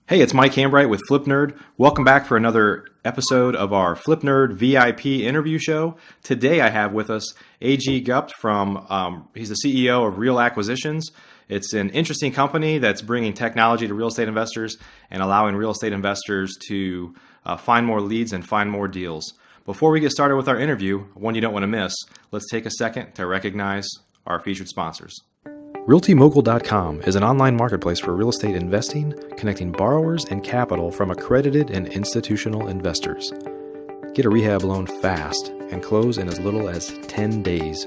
Hey, it's Mike Hambright with Flip Nerd. Welcome back for another episode of our Flip Nerd VIP interview show. Today I have with us AG Gupt from, he's the CEO of RealAcquisitions. It's an interesting company that's bringing technology to real estate investors and allowing real estate investors to find more leads and find more deals. Before we get started with our interview, one you don't want to miss, let's take a second to recognize our featured sponsors. RealtyMogul.com is an online marketplace for real estate investing, connecting borrowers and capital from accredited and institutional investors. Get a rehab loan fast and close in as little as 10 days.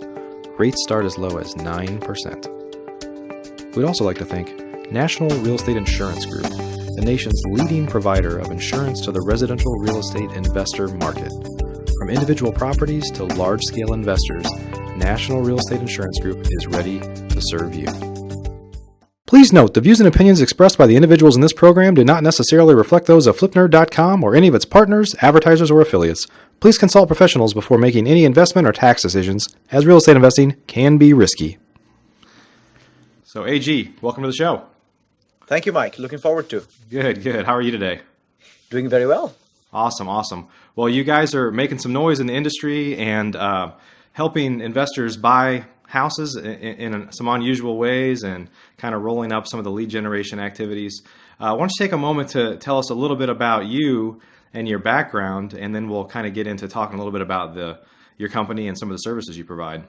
Rates start as low as 9%. We'd also like to thank National Real Estate Insurance Group, the nation's leading provider of insurance to the residential real estate investor market. From individual properties to large-scale investors, National Real Estate Insurance Group is ready to serve you. Please note, the views and opinions expressed by the individuals in this program do not necessarily reflect those of FlipNerd.com or any of its partners, advertisers, or affiliates. Please consult professionals before making any investment or tax decisions, as real estate investing can be risky. So, AG, welcome to the show. Thank you, Mike. Looking forward to. Good. How are you today? Doing very well. Awesome. Well, you guys are making some noise in the industry and helping investors buy houses in some unusual ways and kind of rolling up some of the lead generation activities. Why don't you take a moment to tell us a little bit about you and your background, and then we'll kind of get into talking a little bit about your company and some of the services you provide.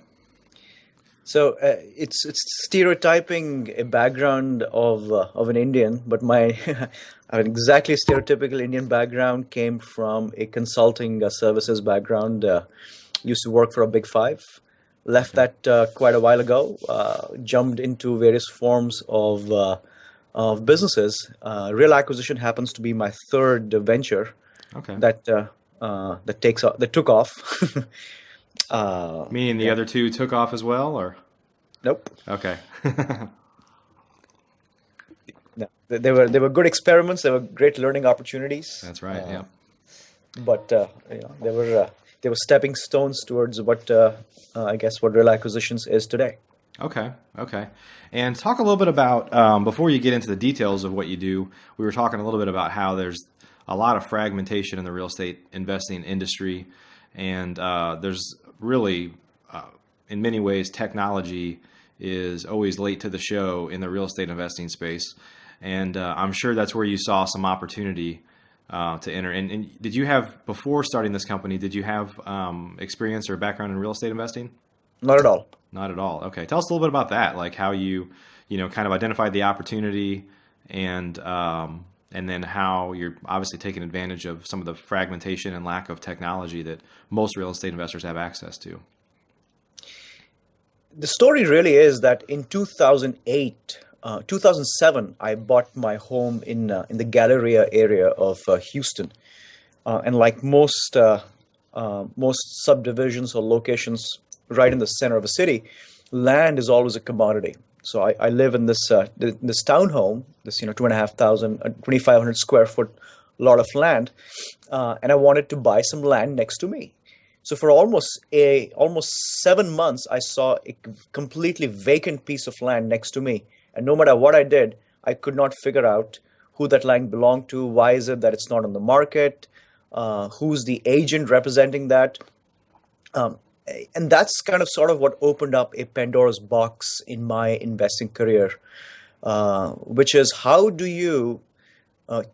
So it's stereotyping a background of an Indian, but my an exactly stereotypical Indian background came from a consulting services background. Used to work for a Big Five, left that quite a while ago, jumped into various forms of businesses. RealAcquisition happens to be my third venture that took off. Meaning the other two took off as well, or? Nope. Okay. No, they were good experiments. They were great learning opportunities. That's right. Yeah. But they were stepping stones towards what I guess what RealAcquisitions is today. Okay. And talk a little bit about, before you get into the details of what you do, we were talking a little bit about how there's a lot of fragmentation in the real estate investing industry. And there's really, in many ways, technology is always late to the show in the real estate investing space. And I'm sure that's where you saw some opportunity to enter. And did you have, before starting this company, did you have experience or background in real estate investing? Not at all. Not at all. Okay. Tell us a little bit about that, like how you kind of identified the opportunity and then how you're obviously taking advantage of some of the fragmentation and lack of technology that most real estate investors have access to. The story really is that in 2007, I bought my home in the Galleria area of Houston, and like most subdivisions or locations right in the center of a city, land is always a commodity. So I live in this townhome, this 2,500 square foot lot of land, and I wanted to buy some land next to me. So for almost 7 months, I saw a completely vacant piece of land next to me, and no matter what I did, I could not figure out who that land belonged to. Why is it that it's not on the market? Who's the agent representing that? And that's kind of sort of what opened up a Pandora's box in my investing career, which is how do you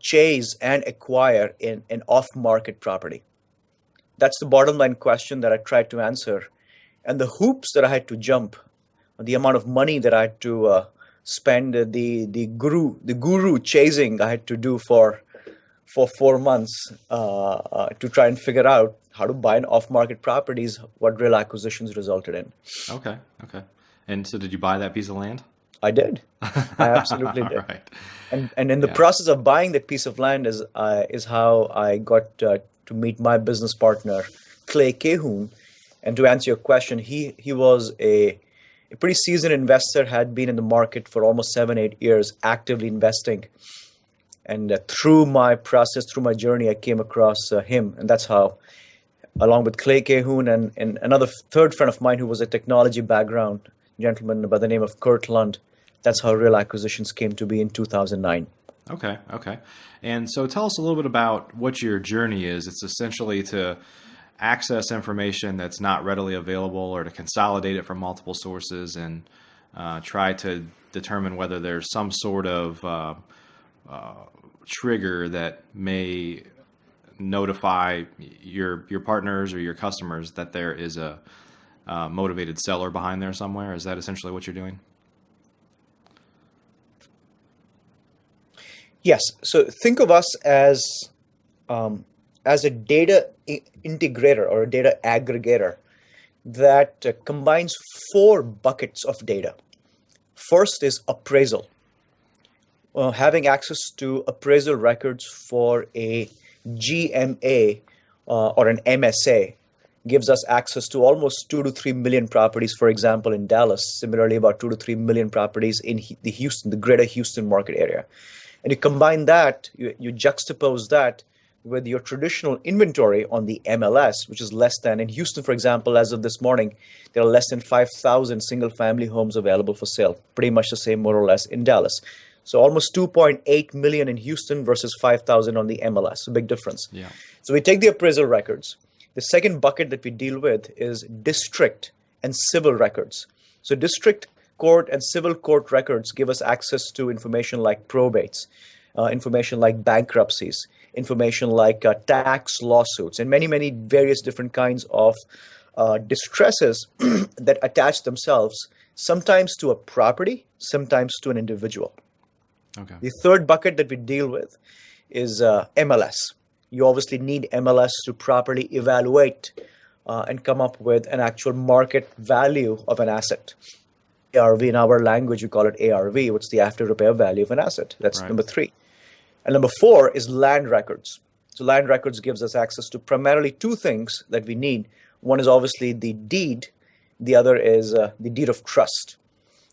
chase and acquire an off-market property? That's the bottom line question that I tried to answer. And the hoops that I had to jump, the amount of money that I had to spend, the guru chasing I had to do for 4 months to try and figure out how to buy an off-market property is what RealAcquisitions resulted in. Okay. And so did you buy that piece of land? I did. I absolutely did. Right. And in the process of buying that piece of land is how I got to meet my business partner, Clay Cahoon. And to answer your question, he was a pretty seasoned investor, had been in the market for almost 7-8 years, actively investing. And through my process, through my journey, I came across him. And that's how, along with Clay Cahoon and another third friend of mine who was a technology background, gentleman by the name of Kurt Lund. That's how Real Acquisitions came to be in 2009. Okay, okay. And so tell us a little bit about what your journey is. It's essentially to access information that's not readily available or to consolidate it from multiple sources and try to determine whether there's some sort of trigger that may notify your partners or your customers that there is a motivated seller behind there somewhere. Is that essentially what you're doing? Yes. So think of us as a data integrator or a data aggregator that combines four buckets of data. First is appraisal. Having access to appraisal records for a GMA or an MSA gives us access to almost 2 to 3 million properties, for example, in Dallas. Similarly, about 2 to 3 million properties in the greater Houston market area. And you combine that, you juxtapose that with your traditional inventory on the MLS, which is less than, in Houston, for example, as of this morning, there are less than 5,000 single-family homes available for sale. Pretty much the same, more or less, in Dallas. So almost 2.8 million in Houston versus 5,000 on the MLS. A big difference. Yeah. So we take the appraisal records. The second bucket that we deal with is district and civil records. So district court and civil court records give us access to information like probates, information like bankruptcies, information like tax lawsuits, and many, many various different kinds of distresses that attach themselves sometimes to a property, sometimes to an individual. Okay. The third bucket that we deal with is MLS. You obviously need MLS to properly evaluate and come up with an actual market value of an asset. ARV, in our language, we call it ARV, which is the after repair value of an asset. That's Right. number 3. And number 4 is land records. So land records gives us access to primarily two things that we need. One is obviously the deed. The other is the deed of trust,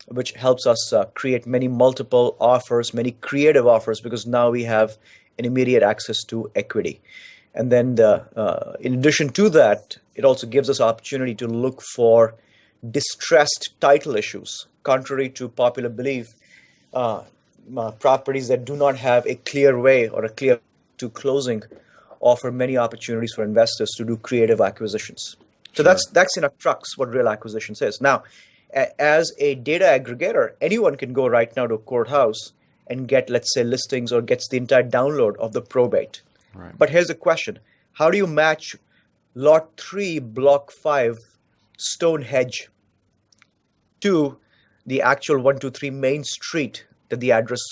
which helps us create many multiple offers, many creative offers, because now we have an immediate access to equity. And then in addition to that, it also gives us opportunity to look for distressed title issues. Contrary to popular belief, properties that do not have a clear way or a clear to closing offer many opportunities for investors to do creative acquisitions. So Sure. that's in a crux what Real Acquisitions is. Now, as a data aggregator, anyone can go right now to a courthouse and get, let's say, listings or gets the entire download of the probate. Right. But here's the question. How do you match Lot 3, Block 5, Stonehenge to the actual 123 Main Street that the address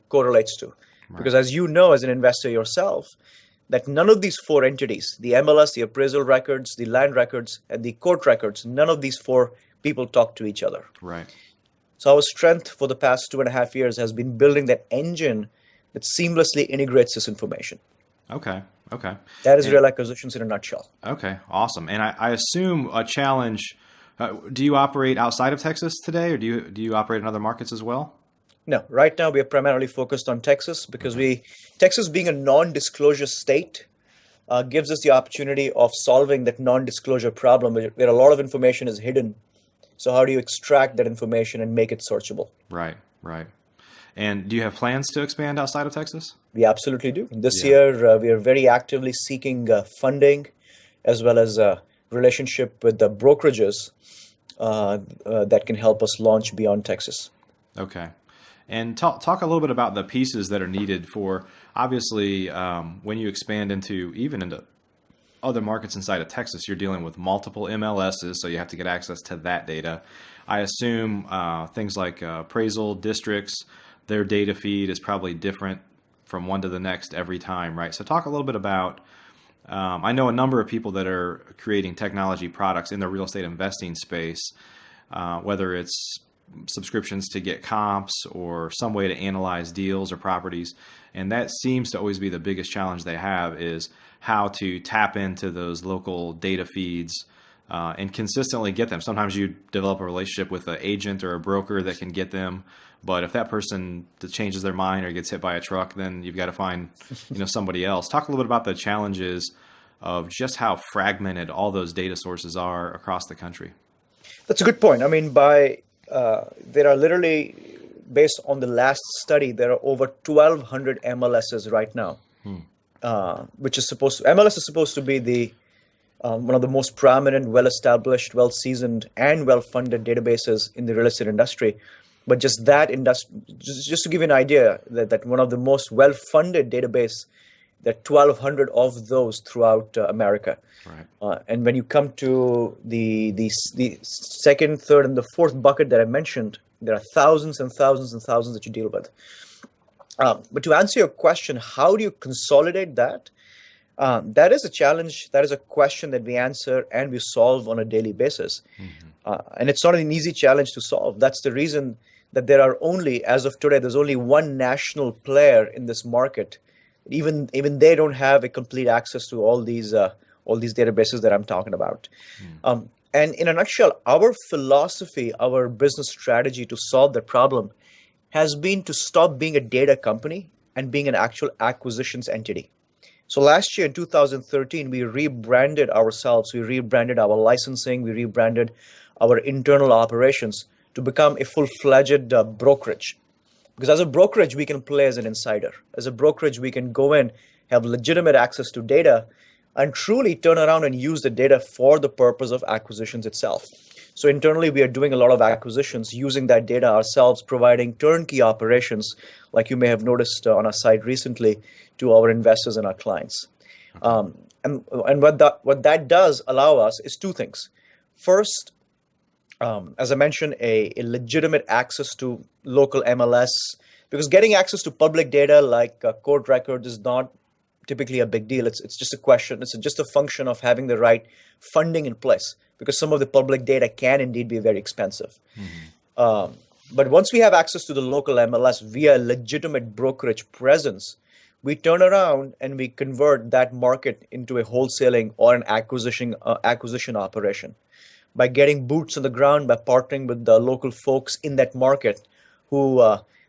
correlates to? Right. Because as you know, as an investor yourself, that none of these four entities, the MLS, the appraisal records, the land records, and the court records, none of these four people talk to each other. Right. So our strength for the past 2.5 years has been building that engine that seamlessly integrates this information. Okay. Okay. That is Real Acquisitions in a nutshell. Okay. Awesome. And I assume a challenge. Do you operate outside of Texas today, or do you operate in other markets as well? No, right now we are primarily focused on Texas because Texas being a non-disclosure state gives us the opportunity of solving that non-disclosure problem where a lot of information is hidden. So how do you extract that information and make it searchable? Right, right. And do you have plans to expand outside of Texas? We absolutely do. This year, we are very actively seeking funding as well as a relationship with the brokerages that can help us launch beyond Texas. Okay. And talk a little bit about the pieces that are needed for, obviously, when you expand into other markets inside of Texas, you're dealing with multiple MLSs, so you have to get access to that data. I assume things like appraisal districts, their data feed is probably different from one to the next every time, right? So talk a little bit about, I know a number of people that are creating technology products in the real estate investing space, whether it's subscriptions to get comps or some way to analyze deals or properties. And that seems to always be the biggest challenge they have, is how to tap into those local data feeds and consistently get them. Sometimes you develop a relationship with an agent or a broker that can get them, but if that person changes their mind or gets hit by a truck, then you've got to find somebody else. Talk a little bit about the challenges of just how fragmented all those data sources are across the country. That's a good point. I mean, by there are literally, based on the last study, there are over 1,200 MLSs right now, which is MLS is supposed to be the one of the most prominent, well-established, well-seasoned, and well-funded databases in the real estate industry. But just that industry, just to give you an idea, that one of the most well-funded database, there are 1,200 of those throughout America. Right. And when you come to the second, third, and the fourth bucket that I mentioned, there are thousands and thousands and thousands that you deal with. But to answer your question, how do you consolidate that? That is a challenge. That is a question that we answer and we solve on a daily basis. And it's not an easy challenge to solve. That's the reason that there are only, as of today, there's only one national player in this market. Even they don't have a complete access to all these databases that I'm talking about. And in a nutshell, our philosophy, our business strategy to solve that problem has been to stop being a data company and being an actual acquisitions entity. So last year in 2013, we rebranded ourselves. We rebranded our licensing. We rebranded our internal operations to become a full-fledged brokerage. Because as a brokerage, we can play as an insider. As a brokerage, we can go in, have legitimate access to data, and truly turn around and use the data for the purpose of acquisitions itself. So internally, we are doing a lot of acquisitions using that data ourselves, providing turnkey operations, like you may have noticed on our site recently, to our investors and our clients. And what that does allow us is two things. First, as I mentioned, a legitimate access to local MLS, because getting access to public data like court records is not typically a big deal. It's just a question. It's just a function of having the right funding in place, because some of the public data can indeed be very expensive. But once we have access to the local MLS via legitimate brokerage presence, we turn around and we convert that market into a wholesaling or an acquisition operation by getting boots on the ground, by partnering with the local folks in that market who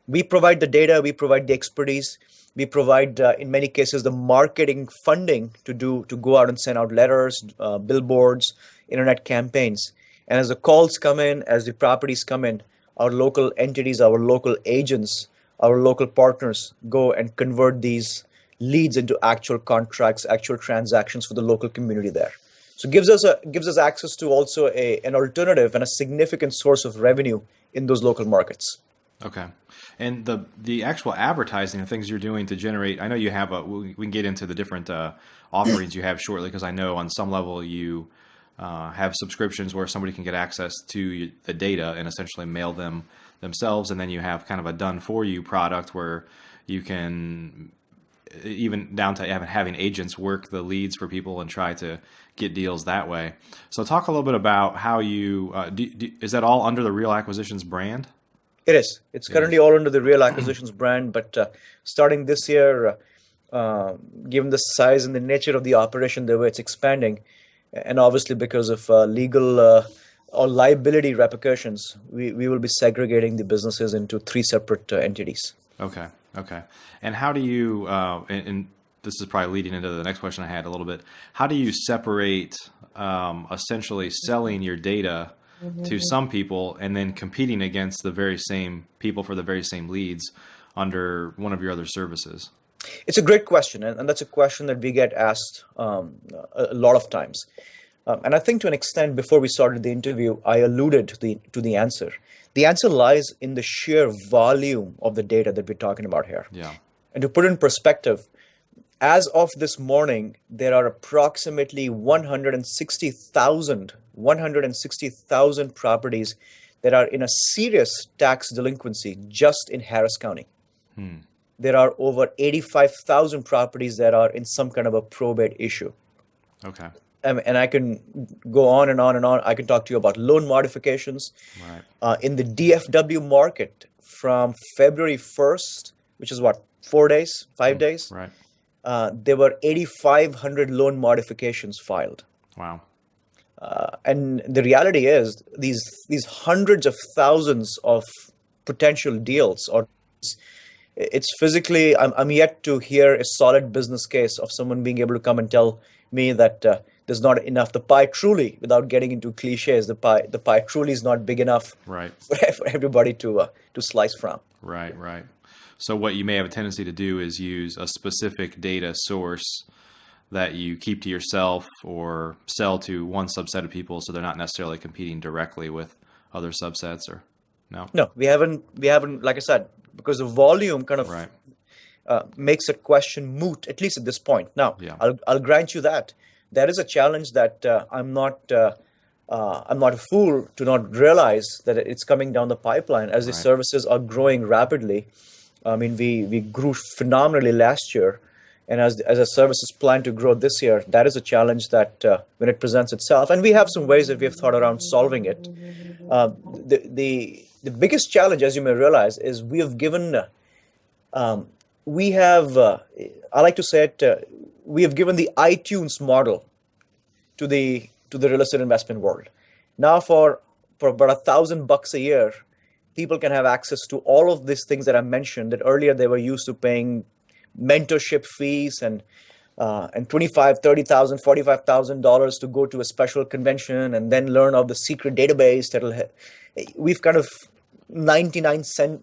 we provide the data, we provide the expertise, we provide, in many cases, the marketing funding to go out and send out letters, billboards, internet campaigns. And as the calls come in, as the properties come in, our local entities, our local agents, our local partners go and convert these leads into actual contracts, actual transactions for the local community there. So it gives us access to also an alternative and a significant source of revenue in those local markets. Okay. And the actual advertising and things you're doing to generate, I know you have we can get into the different offerings you have shortly, because I know on some level you have subscriptions where somebody can get access to the data and essentially mail them themselves. And then you have kind of a done for you product where you can, even down to having agents work the leads for people and try to get deals that way. So talk a little bit about how you, is that all under the RealAcquisitions brand? It is. It's currently all under the RealAcquisitions brand, but starting this year, given the size and the nature of the operation, the way it's expanding, and obviously because of legal or liability repercussions, we will be segregating the businesses into three separate entities. Okay. And how do you, and this is probably leading into the next question I had a little bit, how do you separate essentially selling your data to some people and then competing against the very same people for the very same leads under one of your other services? It's a great question, and that's a question that we get asked a lot of times. And I think to an extent, before we started the interview, I alluded to the answer. The answer lies in the sheer volume of the data that we're talking about here. Yeah. And to put it in perspective, as of this morning, there are approximately 160,000 properties that are in a serious tax delinquency just in Harris County. There are over 85,000 properties that are in some kind of a probate issue. Okay. And I can go on and on and on. I can talk to you about loan modifications. Right. In the DFW market from February 1st, which is what, 5 days? Right. There were 8,500 loan modifications filed. Wow. And the reality is these hundreds of thousands of potential deals, or it's physically, I'm yet to hear a solid business case of someone being able to come and tell me that there's not enough. The pie truly, without getting into cliches, the pie truly is not big enough Right. for everybody to slice from. Right. Right. So what you may have a tendency to do is use a specific data source that you keep to yourself or sell to one subset of people, so they're not necessarily competing directly with other subsets. Or no? No, we haven't. Like I said, because the volume kind of Right. makes a question moot, at least at this point. Now, Yeah. I'll grant you that there is a challenge that I'm not a fool to not realize that it's coming down the pipeline as the Right. services are growing rapidly. I mean, we grew phenomenally last year, and as a services plan to grow this year, that is a challenge that when it presents itself, and we have some ways that we have thought around solving it. The biggest challenge, as you may realize, is we have given we have I like to say it we have given the iTunes model to the real estate investment world. Now for about $1,000 a year, people can have access to all of these things that I mentioned that earlier they were used to paying mentorship fees and $25,000, $30,000, $45,000 to go to a special convention and then learn of the secret database we've kind of 99 cent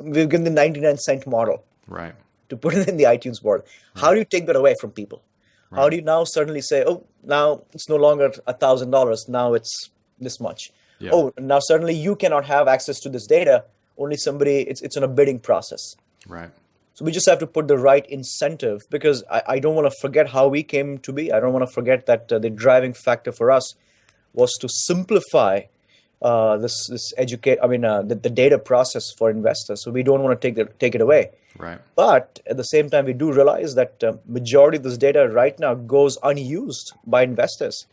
we've given the 99-cent model Right. to put it in the iTunes world. How do you take that away from people? How do you now suddenly say, oh, now it's no longer $1,000, now it's this much? Yeah. Oh, now suddenly you cannot have access to this data. Only somebody, it's in a bidding process. Right. So we just have to put the right incentive, because I don't want to forget how we came to be. I don't want to forget that the driving factor for us was to simplify the data process for investors. So we don't want to take it away. Right. But at the same time, we do realize that majority of this data right now goes unused by investors.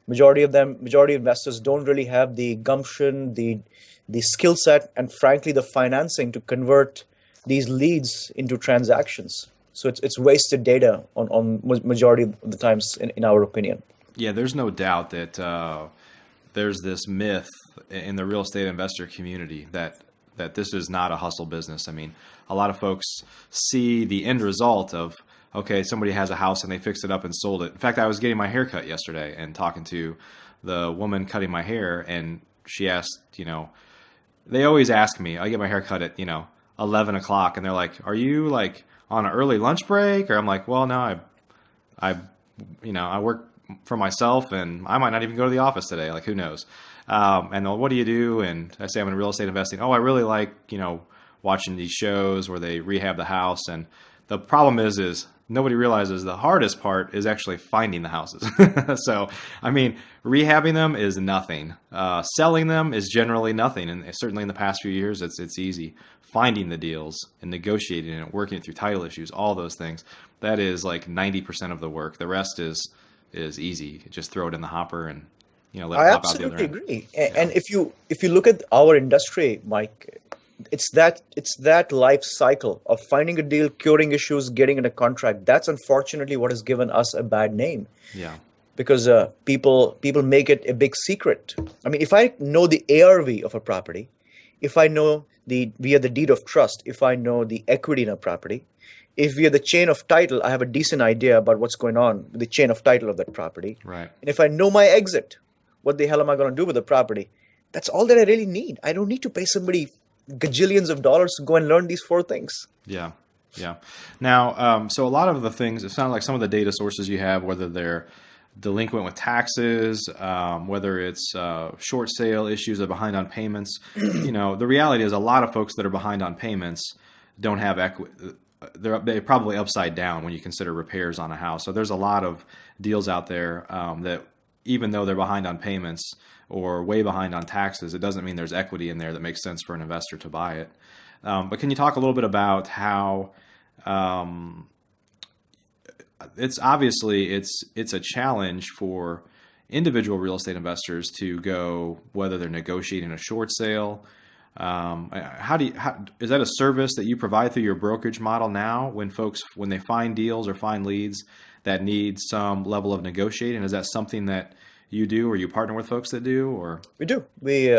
Majority of investors don't really have the gumption, the skill set, and frankly, the financing to convert these leads into transactions. So it's wasted data on majority of the times, in our opinion. Yeah, there's no doubt that there's this myth in the real estate investor community that this is not a hustle business. I mean, a lot of folks see the end result of, okay, somebody has a house and they fixed it up and sold it. In fact, I was getting my hair cut yesterday and talking to the woman cutting my hair, and she asked, they always ask me, I get my hair cut at, 11 o'clock, and they're like, are you like on an early lunch break? Or I'm like, well, no, I work for myself and I might not even go to the office today. Like, who knows? And they'll, what do you do? And I say, I'm in real estate investing. Oh, I really like, watching these shows where they rehab the house. And the problem is nobody realizes the hardest part is actually finding the houses. So, I mean, rehabbing them is nothing. Selling them is generally nothing. And certainly in the past few years, it's easy. Finding the deals and negotiating it, working it through title issues, all those things, that is like 90% of the work. The rest is easy. Just throw it in the hopper and let it I pop out the other absolutely end. agree. And if you look at our industry, Mike, it's that life cycle of finding a deal, curing issues, getting in a contract. That's unfortunately what has given us a bad name. Yeah. Because people make it a big secret. I mean, if I know the ARV of a property, if I know via the deed of trust, if I know the equity in a property, if via the chain of title, I have a decent idea about what's going on with the chain of title of that property. Right. And if I know my exit, what the hell am I going to do with the property? That's all that I really need. I don't need to pay somebody gajillions of dollars to go and learn these 4 things. Yeah. Yeah. Now, so a lot of the things, it sounds like some of the data sources you have, whether they're delinquent with taxes, whether it's short sale issues or behind on payments, the reality is a lot of folks that are behind on payments don't have equity. They're probably upside down when you consider repairs on a house. So there's a lot of deals out there that even though they're behind on payments or way behind on taxes, it doesn't mean there's equity in there that makes sense for an investor to buy it. But can you talk a little bit about how it's obviously it's a challenge for individual real estate investors to go, whether they're negotiating a short sale. Is that a service that you provide through your brokerage model now when they find deals or find leads that need some level of negotiating? Is that something that you do, or you partner with folks that do, or? We do. We,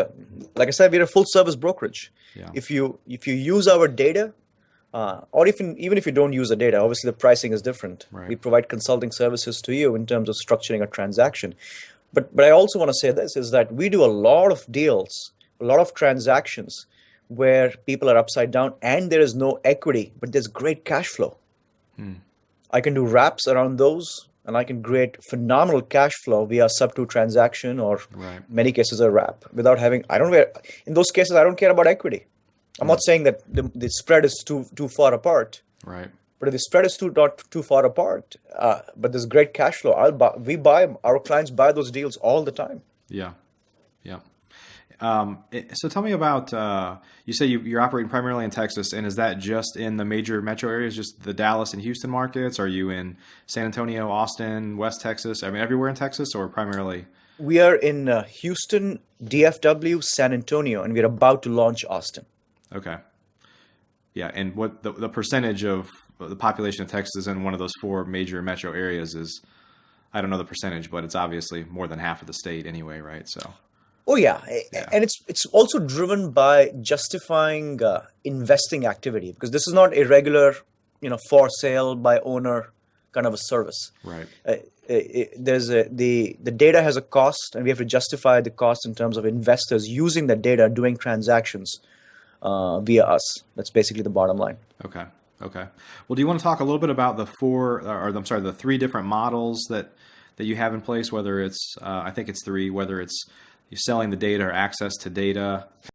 like I said, we're a full service brokerage. Yeah. If you use our data, or even if you don't use the data, obviously the pricing is different. Right. We provide consulting services to you in terms of structuring a transaction. But I also want to say this is that we do a lot of deals, a lot of transactions where people are upside down and there is no equity, but there's great cash flow. I can do wraps around those, and I can create phenomenal cash flow via sub-2 transaction, or Right. many cases a wrap, without having, in those cases, I don't care about equity. I'm not saying that the spread is too far apart, Right. but if the spread is not too far apart, but there's great cash flow, our clients buy those deals all the time. Yeah. Yeah. So tell me about, you say you're operating primarily in Texas, and is that just in the major metro areas, just the Dallas and Houston markets? Are you in San Antonio, Austin, West Texas? I mean, everywhere in Texas, or primarily? We are in Houston, DFW, San Antonio, and we're about to launch Austin. Okay. Yeah. And what the percentage of the population of Texas in one of those four major metro areas is? I don't know the percentage, but it's obviously more than half of the state anyway, right? So. Oh yeah, and it's also driven by justifying investing activity, because this is not a regular, for sale by owner kind of a service. Right. The data has a cost, and we have to justify the cost in terms of investors using that data, doing transactions via us. That's basically the bottom line. Okay. Okay. Well, do you want to talk a little bit about the three different models that you have in place? Whether it's, I think it's three. Whether it's you're selling the data or access to data,